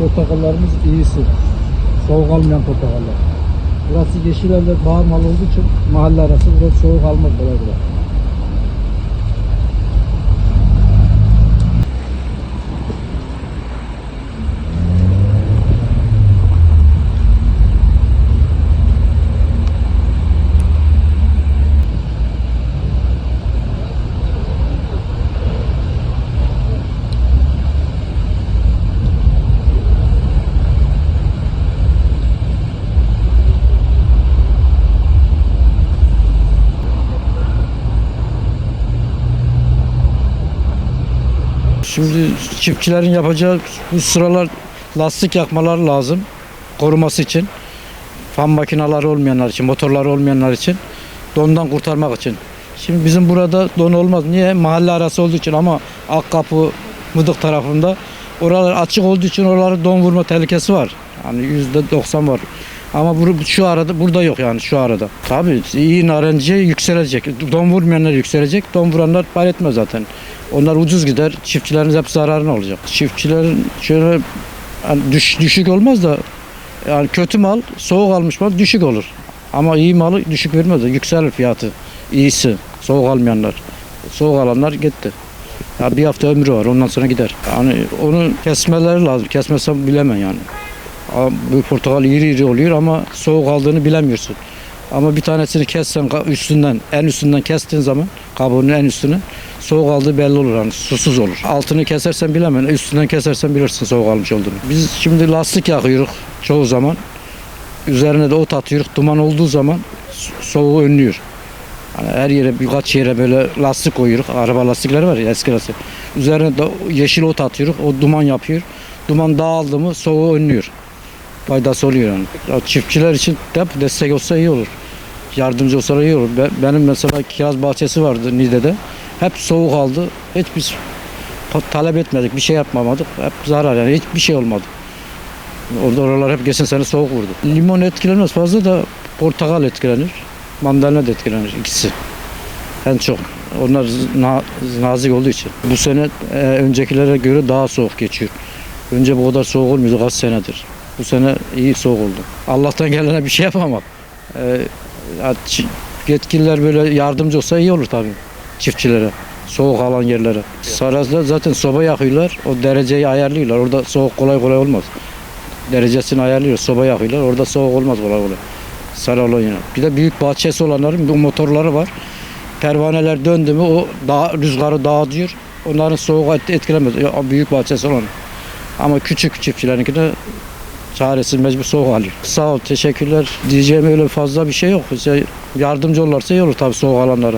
portakallarımız iyisi. Soğuk almayan portakallar. Burası Yeşiler'de bağ malı olduğu için mahalle arası burası soğuk almaz kolay kolay. Şimdi çiftçilerin yapacağı bu sıralar lastik yakmaları lazım koruması için. Fan makineleri olmayanlar için, motorları olmayanlar için, dondan kurtarmak için. Şimdi bizim burada don olmaz. Niye? Mahalle arası olduğu için ama Akkapı, Mıdık tarafında oralar açık olduğu için oralara don vurma tehlikesi var. Yani %90 var. Ama şu arada burada yok yani şu arada. Tabii iyi narenciye yükselecek. Don vurmayanlar yükselecek. Don vuranlar pay etmez zaten. Onlar ucuz gider. Çiftçilerin hep zararına olacak. Çiftçilerin şöyle yani düşük olmaz da yani kötü mal, soğuk almış mal düşük olur. Ama iyi malı düşük vermez de yükselir fiyatı. İyisi. Soğuk almayanlar. Soğuk alanlar gitti. Ya bir hafta ömrü var. Ondan sonra gider. Yani onu kesmeleri lazım. Kesmesem bilemem yani. Bu portakal iri oluyor ama soğuk aldığını bilemiyorsun. Ama bir tanesini kessen üstünden, en üstünden kestiğin zaman kabuğunun en üstüne soğuk aldığı belli olur. Yani susuz olur. Altını kesersen bilemem. Üstünden kesersen bilirsin soğuk almış olduğunu. Biz şimdi lastik yakıyoruz çoğu zaman. Üzerine de ot atıyoruz. Duman olduğu zaman soğuğu önlüyor. Yani her yere birkaç yere böyle lastik koyuyoruz. Araba lastikleri var ya eski lastik. Üzerine de yeşil ot atıyoruz. O duman yapıyor. Duman dağıldı mı soğuğu önlüyor. Faydası oluyor yani. Ya çiftçiler için de destek olsa iyi olur. Yardımcı olsa iyi olur. Benim mesela kiraz bahçesi vardı Niğde'de. Hep soğuk aldı. Hiçbir talep etmedik. Bir şey yapmadık. Hep zarar yani. Hiçbir şey olmadı. Oralar hep geçen sene soğuk vurdu. Limon etkilenmez fazla da portakal etkilenir. Mandalina da etkilenir ikisi. En çok. Onlar nazik olduğu için. Bu sene öncekilere göre daha soğuk geçiyor. Önce bu kadar soğuk olmuyordu kaç senedir. Bu sene iyi soğuk oldu. Allah'tan gelene bir şey yapamam. Yetkililer böyle yardımcı olsa iyi olur tabii çiftçilere. Soğuk alan yerlere. Sarazda zaten soba yakıyorlar. O dereceyi ayarlıyorlar. Orada soğuk kolay kolay olmaz. Derecesini ayarlıyor. Soba yakıyorlar. Orada soğuk olmaz kolay kolay. Saralonya'na. Bir de büyük bahçesi olanların bu motorları var. Pervaneler döndü mü o rüzgarı dağıtıyor. Onların soğuk etkilemez. Büyük bahçesi olan. Ama küçük çiftçilerinki de çaresiz mecbur soğuk alıyor. Sağ ol, teşekkürler. Diyeceğim öyle fazla bir şey yok. Yardımcı olursa iyi olur tabii soğuk alanlara.